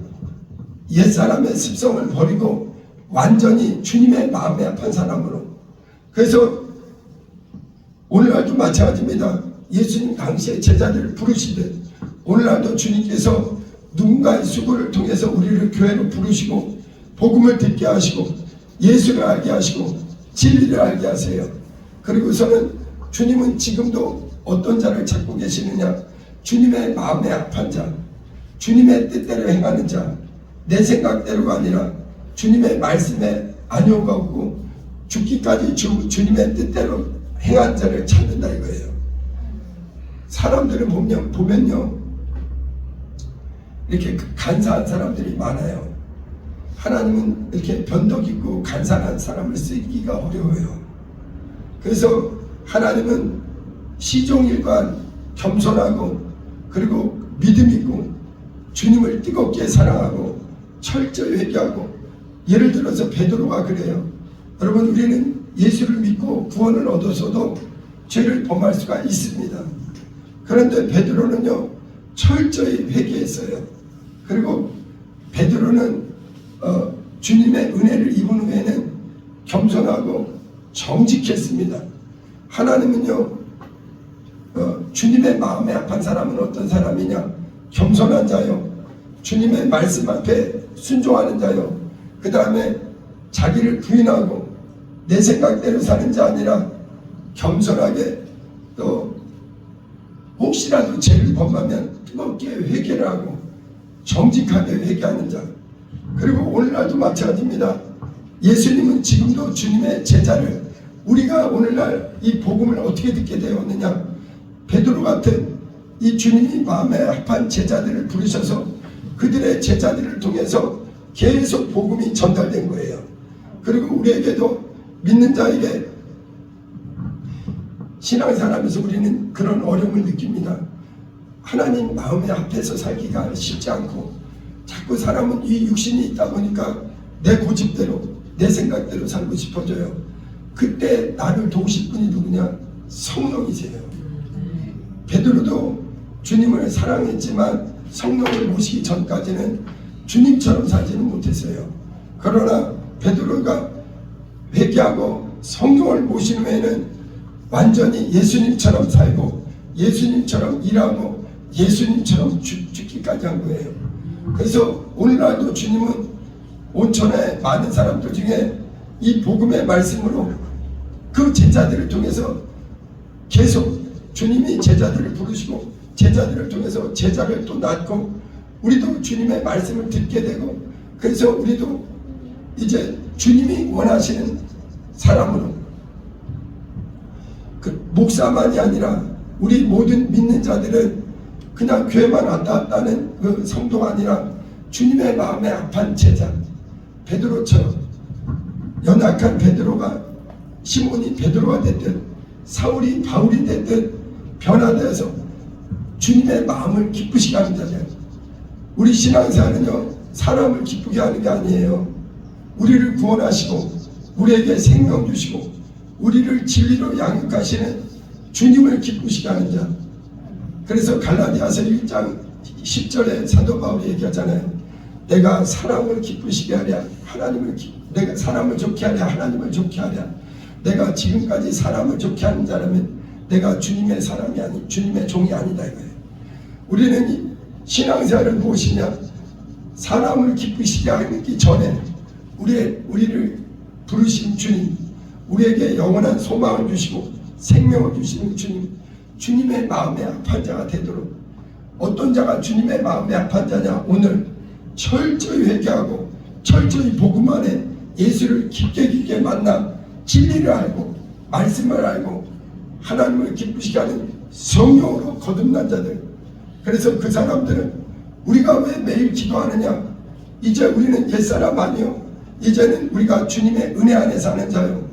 옛사람의 습성을 버리고 완전히 주님의 마음에 합한 사람으로. 그래서 오늘날도 마찬가지입니다. 예수님 당시에 제자들을 부르시듯 오늘날도 주님께서 누군가의 수고를 통해서 우리를 교회로 부르시고 복음을 듣게 하시고 예수를 알게 하시고 진리를 알게 하세요. 그리고서는 주님은 지금도 어떤 자를 찾고 계시느냐? 주님의 마음에 합한 자, 주님의 뜻대로 행하는 자, 내 생각대로가 아니라 주님의 말씀에 안요가 없고 죽기까지 주님의 뜻대로 행한 자를 찾는다 이거예요. 사람들을 보면요 이렇게 간사한 사람들이 많아요. 하나님은 이렇게 변덕 있고 간사한 사람을 쓰기가 어려워요. 그래서 하나님은 시종일관 겸손하고 그리고 믿음 있고 주님을 뜨겁게 사랑하고 철저히 회개하고 예를 들어서 베드로가 그래요. 여러분 우리는 예수를 믿고 구원을 얻어서도 죄를 범할 수가 있습니다. 그런데 베드로는요 철저히 회개했어요. 그리고 베드로는 주님의 은혜를 입은 후에는 겸손하고 정직했습니다. 하나님은요 주님의 마음에 합한 사람은 어떤 사람이냐? 겸손한 자요, 주님의 말씀 앞에 순종하는 자요, 그 다음에 자기를 부인하고 내 생각대로 사는 자 아니라 겸손하게 또 혹시라도 죄를 범하면 뜨겁게 회개를 하고 정직하게 회개하는 자. 그리고 오늘날도 마찬가지입니다. 예수님은 지금도 주님의 제자를 우리가 오늘날 이 복음을 어떻게 듣게 되었느냐? 베드로 같은 이 주님이 마음에 합한 제자들을 부르셔서 그들의 제자들을 통해서 계속 복음이 전달된 거예요. 그리고 우리에게도 믿는 자에게 신앙생활하면서 우리는 그런 어려움을 느낍니다. 하나님 마음에 앞에서 살기가 쉽지 않고 자꾸 사람은 이 육신이 있다 보니까 내 고집대로 내 생각대로 살고 싶어져요. 그때 나를 도우실 분이 누구냐? 성령이세요. 베드로도 주님을 사랑했지만 성령을 모시기 전까지는 주님처럼 살지는 못했어요. 그러나 베드로가 회개하고 성령을 모신 후에는 완전히 예수님처럼 살고 예수님처럼 일하고 예수님처럼 죽기까지 한 거예요. 그래서 오늘날도 주님은 온천에 많은 사람들 중에 이 복음의 말씀으로 그 제자들을 통해서 계속 주님이 제자들을 부르시고 제자들을 통해서 제자를 또 낳고 우리도 주님의 말씀을 듣게 되고 그래서 우리도 이제 주님이 원하시는 사람으로 그 목사만이 아니라 우리 모든 믿는 자들은 그냥 교회만 왔다 갔다 하는 그 성도가 아니라 주님의 마음에 합한 제자 베드로처럼 연약한 베드로가 시몬이 베드로가 됐든 사울이 바울이 됐든 변화되어서 주님의 마음을 기쁘시게 하는 자잖아요. 우리 신앙생활은요 사람을 기쁘게 하는 게 아니에요. 우리를 구원하시고 우리에게 생명 주시고 우리를 진리로 양육하시는 주님을 기쁘시게 하는 자. 그래서 갈라디아서 1장 10절에 사도 바울이 얘기하잖아요. 내가 사람을 기쁘시게 하랴 내가 사람을 좋게 하랴 하나님을 좋게 하랴. 내가 지금까지 사람을 좋게 하는 자라면 내가 주님의 사람이 아니 주님의 종이 아니다 이거예요. 우리는 이 신앙생활을 무엇이냐? 사람을 기쁘시게 하기 전에 우리를 부르신 주님, 우리에게 영원한 소망을 주시고 생명을 주시는 주님, 주님의 마음에 합한 자가 되도록. 어떤 자가 주님의 마음에 합한 자냐? 오늘 철저히 회개하고 철저히 복음 안에 예수를 깊게 만나 진리를 알고 말씀을 알고 하나님을 기쁘시게 하는 성령으로 거듭난 자들. 그래서 그 사람들은 우리가 왜 매일 기도하느냐? 이제 우리는 옛사람 아니요. 이제는 우리가 주님의 은혜 안에 사는 자요.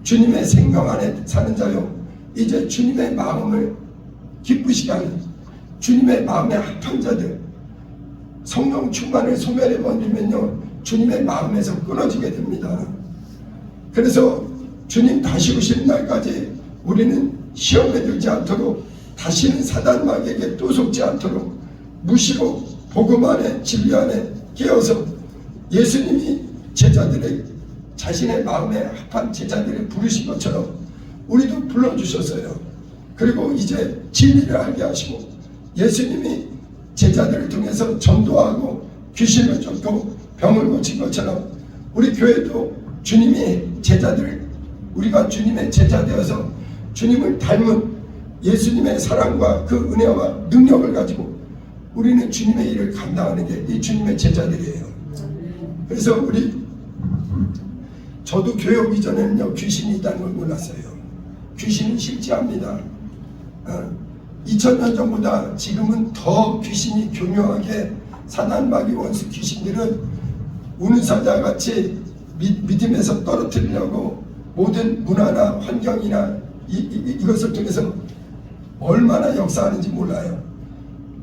주님의 생명 안에 사는 자요. 이제 주님의 마음을 기쁘시게 하는 주님의 마음에 합한 자들. 성령 충만을 소멸해 버리면요 주님의 마음에서 끊어지게 됩니다. 그래서 주님 다시 오시는 날까지 우리는 시험에 들지 않도록 다시는 사단 마귀에게 또 속지 않도록 무시로 복음 안에 진리 안에 깨어서 예수님이 제자들의 자신의 마음에 합한 제자들을 부르신 것처럼 우리도 불러주셨어요. 그리고 이제 진리를 알게 하시고 예수님이 제자들을 통해서 전도하고 귀신을 쫓고 병을 고친 것처럼 우리 교회도 주님이 우리가 주님의 제자 되어서 주님을 닮은 예수님의 사랑과 그 은혜와 능력을 가지고 우리는 주님의 일을 감당하는 게 이 주님의 제자들이에요. 그래서 저도 교회 오기 전에는요 귀신이 있다는 걸 몰랐어요. 귀신은 실제합니다. 2000년 전보다 지금은 더 귀신이 교묘하게 사단 마귀 원수 귀신들은 운사자 같이 믿음에서 떨어뜨리려고 모든 문화나 환경이나 이것을 통해서 얼마나 역사하는지 몰라요.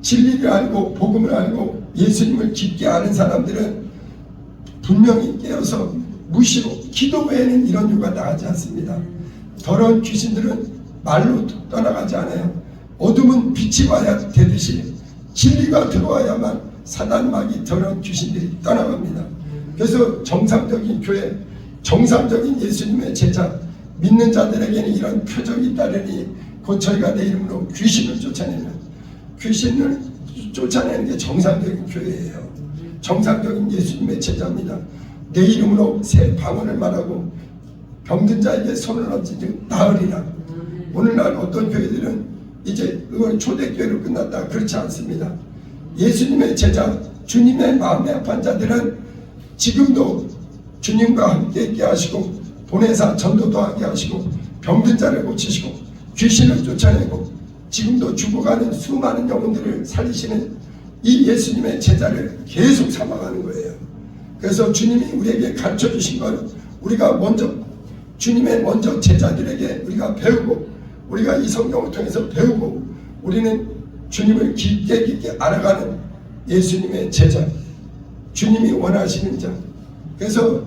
진리를 알고 복음을 알고 예수님을 깊게 아는 사람들은 분명히 깨어서 무시로 기도 외에는 이런 유가 나가지 않습니다. 더러운 귀신들은 말로 떠나가지 않아요. 어둠은 빛이 와야 되듯이 진리가 들어와야만 사단 마귀 더러운 귀신들이 떠나갑니다. 그래서 정상적인 교회, 정상적인 예수님의 제자, 믿는 자들에게는 이런 표적이 있다르니 곧 저희가 내 이름으로 귀신을 쫓아내는 게 정상적인 교회예요. 정상적인 예수님의 제자입니다. 내 이름으로 새 방언을 말하고 병든 자에게 손을 얹으니 나으리라. 오늘날 어떤 교회들은 이제 그걸 초대교회로 끝났다. 그렇지 않습니다. 예수님의 제자, 주님의 마음에 합한 자들은 지금도 주님과 함께 있게 하시고 보내사 전도도 하게 하시고 병든 자를 고치시고 귀신을 쫓아내고 지금도 죽어가는 수많은 영혼들을 살리시는 이 예수님의 제자를 계속 삼아가는 거예요. 그래서 주님이 우리에게 가르쳐 주신 걸 우리가 먼저 주님의 먼저 제자들에게 우리가 배우고 우리가 이 성경을 통해서 배우고 우리는 주님을 깊게 알아가는 예수님의 제자, 주님이 원하시는 자. 그래서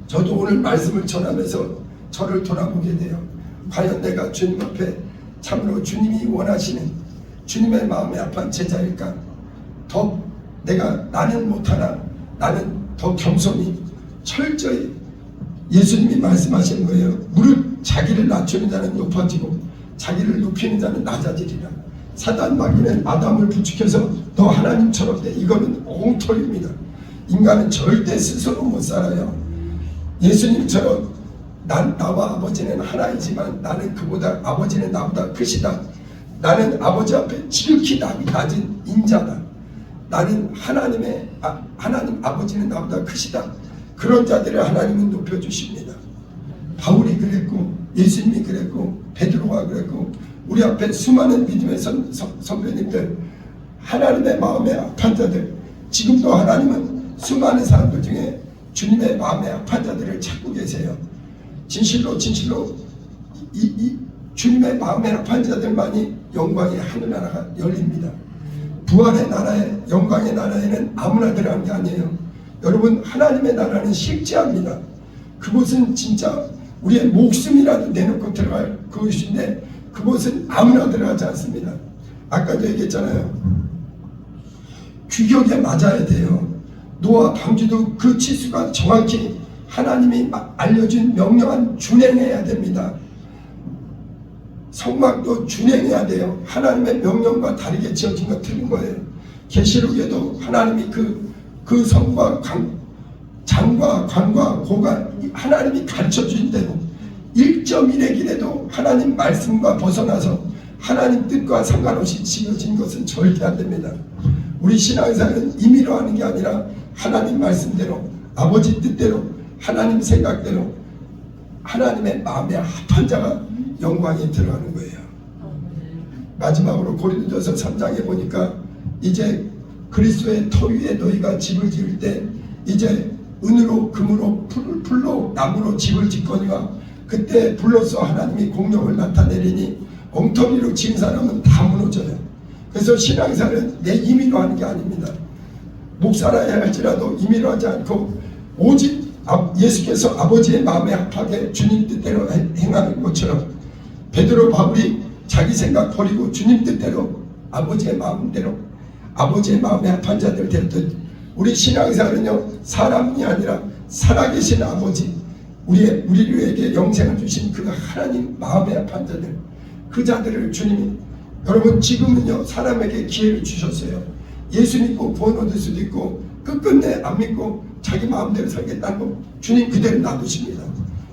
저도 오늘 말씀을 전하면서 저를 돌아보게 돼요. 과연 내가 주님 앞에 참으로 주님이 원하시는 주님의 마음에 합한 제자일까? 더 나는 못하나 나는 더 겸손히 철저히 예수님이 말씀하시는 거예요. 무릇 자기를 낮추는 자는 높아지고 자기를 높이는 자는 낮아지리라. 사단 마귀는 아담을 부추겨서 너 하나님처럼 돼. 이거는 엉터리입니다. 인간은 절대 스스로 못 살아요. 예수님처럼 나와 아버지는 하나이지만 나는 그보다 아버지는 나보다 크시다. 나는 아버지 앞에 지극히 낮은 인자다. 나는 하나님 아버지는 나보다 크시다. 그런 자들을 하나님은 높여주십니다. 바울이 그랬고 예수님이 그랬고 베드로가 그랬고 우리 앞에 수많은 믿음의 선배님들, 하나님의 마음에 합한 자들, 지금도 하나님은 수많은 사람들 중에 주님의 마음에 합한 자들을 찾고 계세요. 진실로 이 주님의 마음에 합한 자들만이 영광의 하늘나라가 열립니다. 부활의 나라에, 영광의 나라에는 아무나 들어가는 게 아니에요. 여러분, 하나님의 나라는 실제합니다. 그곳은 진짜 우리의 목숨이라도 내놓고 들어갈 그것인데 그곳은 아무나 들어가지 않습니다. 아까도 얘기했잖아요. 규격에 맞아야 돼요. 노아 방주도 그 치수가 정확히 하나님이 알려준 명령한 준행해야 됩니다. 성막도 준행해야 돼요. 하나님의 명령과 다르게 지어진 건 틀린 거예요. 계시록에도 하나님이 그 성과 장과 관과 고가 하나님이 가르쳐 주신 대로 1.1의 길에도 하나님 말씀과 벗어나서 하나님 뜻과 상관없이 지어진 것은 절대 안 됩니다. 우리 신앙생활은 임의로 하는 게 아니라 하나님 말씀대로, 아버지 뜻대로, 하나님 생각대로 하나님의 마음에 합한 자가 영광에 들어가는 거예요. 마지막으로 고린도전서 3장에 보니까 이제 그리스도의 터 위에 너희가 집을 지을 때 이제 은으로 금으로 풀로 나무로 집을 짓거니와 그때 불로써 하나님이 공력을 나타내리니 엉터리로 지은 사람은 다 무너져요. 그래서 신앙생활은 내 임의로 하는 게 아닙니다. 목사라야 할지라도 임의로 하지 않고 오직 예수께서 아버지의 마음에 합하게 주님 뜻대로 행하는 것처럼 베드로 바울이 자기 생각 버리고 주님 뜻대로 아버지의 마음대로 아버지의 마음에 합한 자들 되었듯 우리 신앙생활은요, 사람이 아니라 살아계신 아버지, 우리에게 영생을 주신 그 하나님 마음에 합한 자들, 그 자들을 주님이, 여러분 지금은요 사람에게 기회를 주셨어요. 예수 믿고 구원 얻을 수도 있고 끝끝내 안 믿고 자기 마음대로 살겠다는 거 주님 그대로 놔두십니다.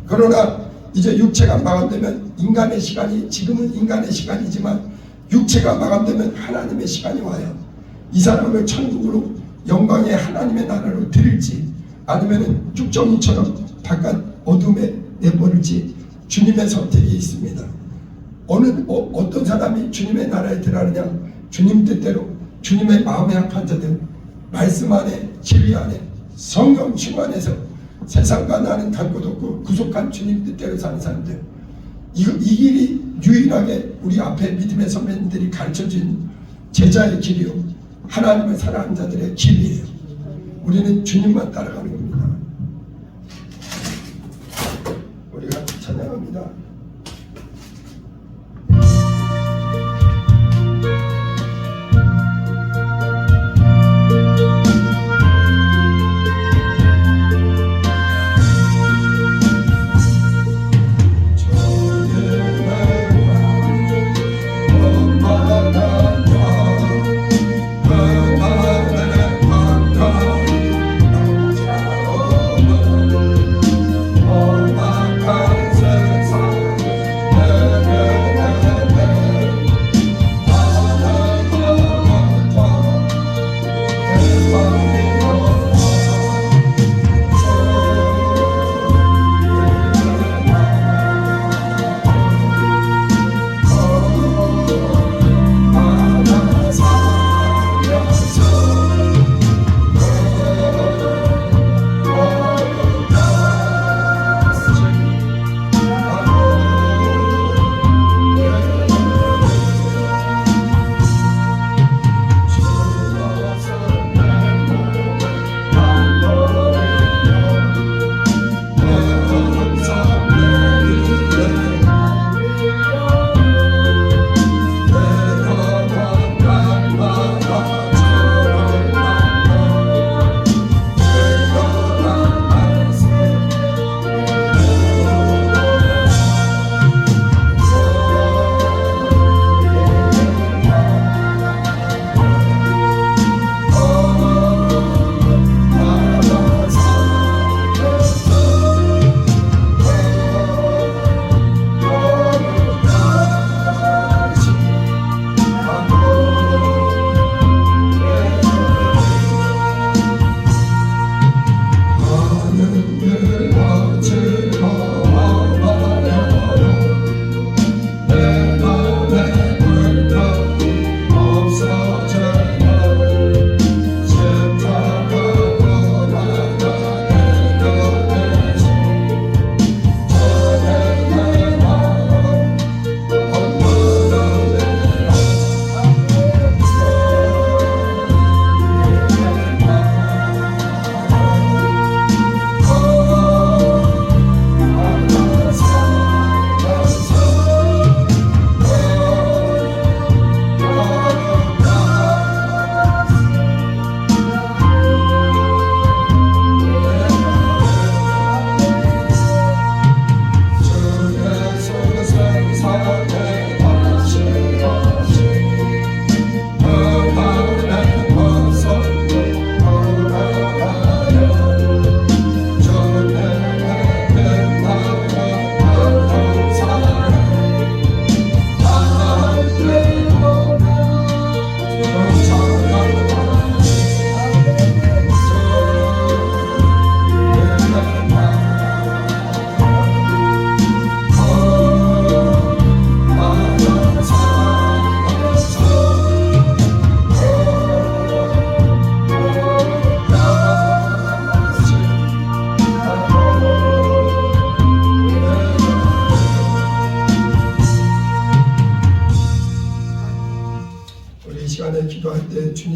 그러나 이제 육체가 마감되면 인간의 시간이, 지금은 인간의 시간이지만 육체가 마감되면 하나님의 시간이 와요. 이 사람을 천국으로 영광의 하나님의 나라로 드릴지 아니면 쭉정이처럼 바깥 어둠에 내버릴지 주님의 선택이 있습니다. 어떤 사람이 주님의 나라에 들어가느냐, 주님 뜻대로 주님의 마음에 합한 자들, 말씀 안에, 진리 안에, 성령 충만해서 세상과 나는 갈 곳 없고 구속한 주님 뜻대로 사는 사람들, 이 길이 유일하게 우리 앞에 믿음의 선배님들이 가르쳐준 제자의 길이요, 하나님을 사랑하는 자들의 길이에요. 우리는 주님만 따라가는 겁니다. 우리가 찬양합니다.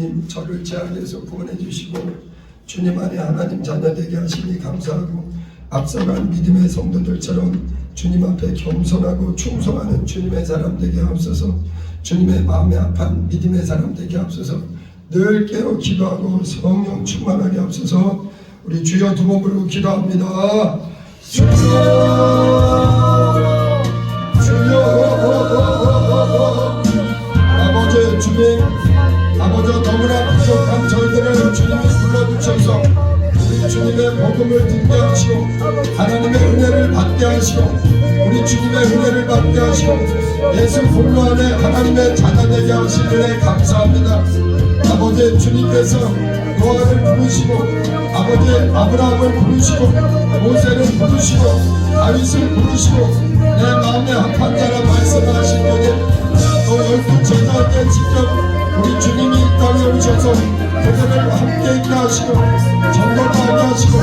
주님 저를 죄악에서 구원해 주시고 주님 안에 하나님 자녀 되게 하시니 감사하고 앞서간 믿음의 성도들처럼 주님 앞에 겸손하고 충성하는 주님의 사람 되게 하옵소서. 주님의 마음에 합한 믿음의 사람 되게 하옵소서. 늘 깨어 기도하고 성령 충만하게 하옵소서. 우리 주여 두 번 부르고 기도합니다. 주여 주여 아버지 주님 아버지 너무나 부족한 저희들을 주님이 불러주셔서 우리 주님의 복음을 듣게 하시고 하나님의 은혜를 받게 하시고 우리 주님의 은혜를 받게 하시고 예수 홀로 안에 하나님의 자녀 되게 하신 은혜 감사합니다. 아버지 주님께서 노아를 부르시고 아버지 아브라함을 부르시고 모세를 부르시고 다윗을 부르시고 내 마음에 합한 자라 말씀하신 분이 또 12 제자에게 직접 우리 주님이 이 땅에 오셔서 그들을 함께 있게 하시고 전도하게 하시고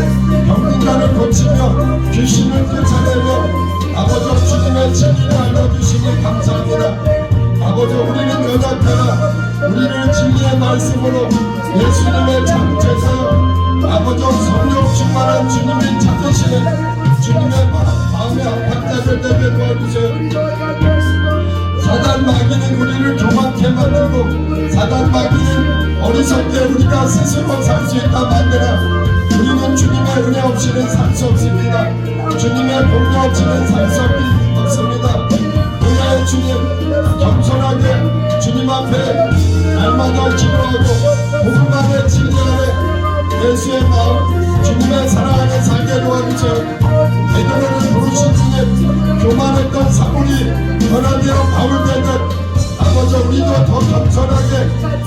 병든 자를 고치며 귀신을 쫓아내며 아버지 주님의 진리를 알려주시니 감사합니다. 아버지 우리는 연약하나 우리를 진리의 말씀으로 예수님의 참제사요 아버지 성령 충만한 주님이 찾으시는 주님의 마음에 합한 자들 되게 도와주세요. 사단 마귀는 우리를 교만케 만들고 사단 마귀는 어리석게 우리가 스스로 살 수 있다 만드나 우리는 주님의 은혜 없이는 살 수 없습니다. 주님의 복력 없이는 살 수 없습니다. 은혜의 주님 겸손하게 주님 앞에 날마다 기도하고 복음 안에 진리 안에 예수의 마음 주님의 사랑 안에 살게 도와주세요. 베드로를 부르신 주님 교만했던 사울이 변화되어 바울 되듯 아버지 우리도 더 겸손하게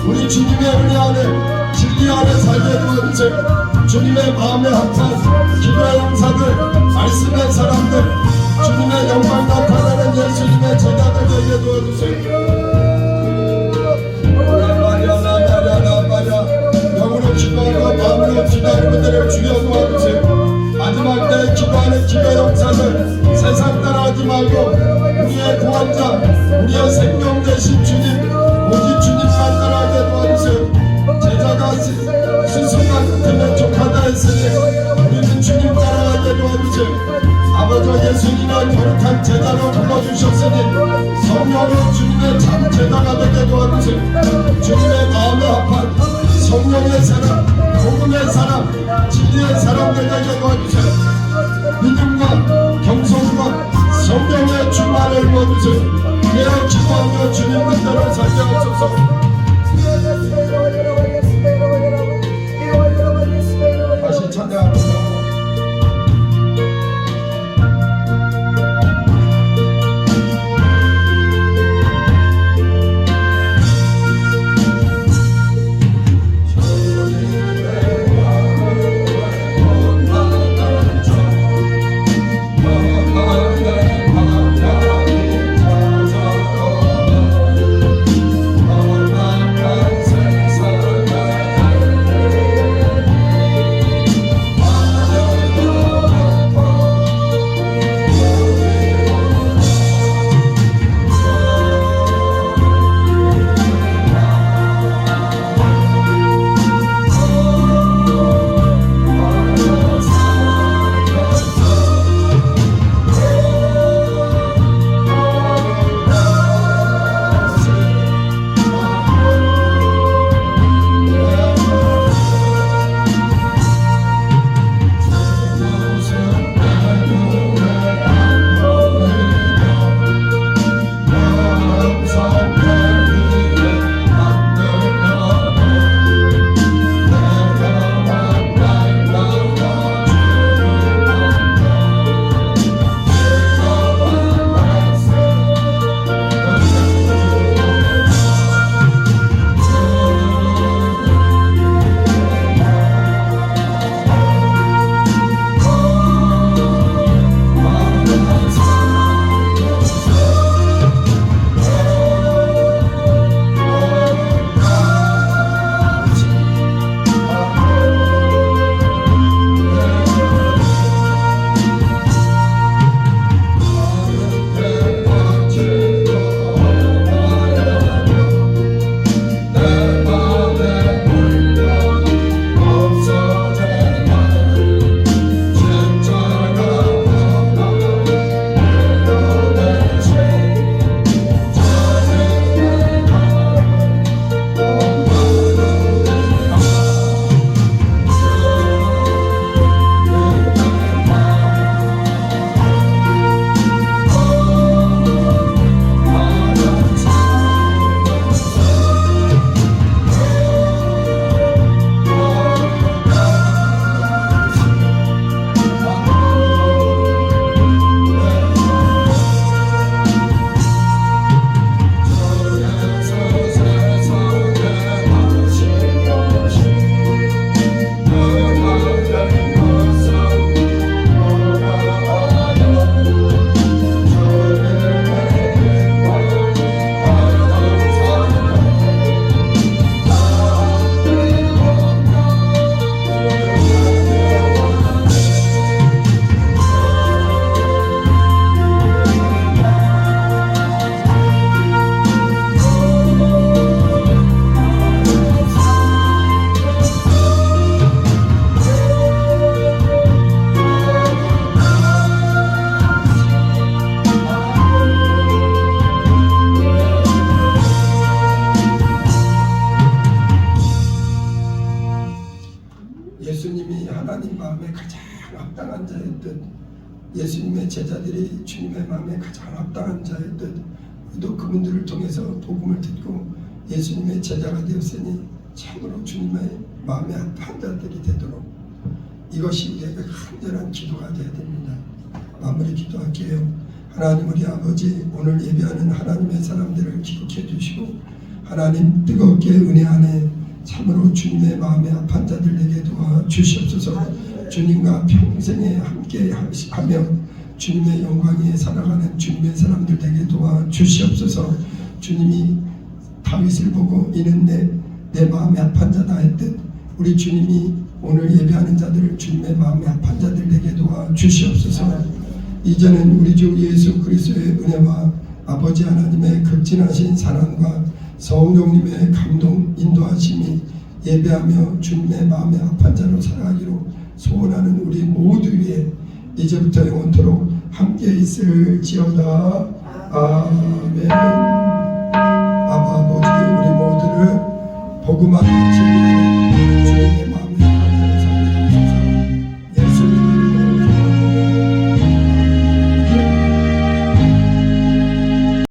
우리 주님의 은혜 안에 진리 안에 살게 도와주세요. 주님의 마음에 합한 기도의 용사들 말씀의 사람들 주님의 영광 나타나는 예수님의 제자들 되게 도와주세요. 영으로 기도하고 마음으로 기도하는 분들을 주여 도와주세요. 마지막 때 기도하는 기도 용사들 세상 따라하지 말고 우리의 구원자 우리의 생명 되신 주님 오직 주님만 따라하게 도와주세요. 제자가 스승과 같으면 족하다 했으니 우리는 주님 따라가게 도와주세요. 아버지 예수님의 거룩한 제자로 불러주셨으니 성령으로 주님의 참 제자가 되게 도와주세요. 주님의 마음에 합한 성령의 사람 복음의 사람 진리의 사람들 되게 도와주세요. 믿음과 겸손과 성령의 충만을 부어주세요. 예어 기도하며 주님 뜻대로 살게 하옵소서. 다시 찬양합니다. 마음에 가장 합당한 자의 뜻, 예수님의 제자들이 주님의 마음에 가장 합당한 자의 뜻, 또 그분들을 통해서 복음을 듣고 예수님의 제자가 되었으니 참으로 주님의 마음에 합한 자들이 되도록 이것이 우리에게 간절한 기도가 되어야 됩니다. 마무리 기도할게요. 하나님 우리 아버지, 오늘 예배하는 하나님의 사람들을 기록해 주시고 하나님 뜨겁게 은혜 안에 참으로 주님의 마음에 합한 자들에게 도와 주시옵소서. 주님과 평생에 함께 하며 주님의 영광에 살아가는 주님의 사람들 되게 도와 주시옵소서. 주님이 다윗을 보고 이는 내 마음에 합한 자다 했듯 우리 주님이 오늘 예배하는 자들을 주님의 마음에 합한 자들 되게 도와 주시옵소서. 이제는 우리 주 예수 그리스도의 은혜와 아버지 하나님의 극진하신 사랑과 성령님의 감동 인도하심이 예배하며 주님의 마음에 합한 자로 살아가기로 소원하는 우리 모두 위에 이제부터 영원토록 함께 있을지어다. 아멘. 아버지 우리 모두를 복음하는 진리를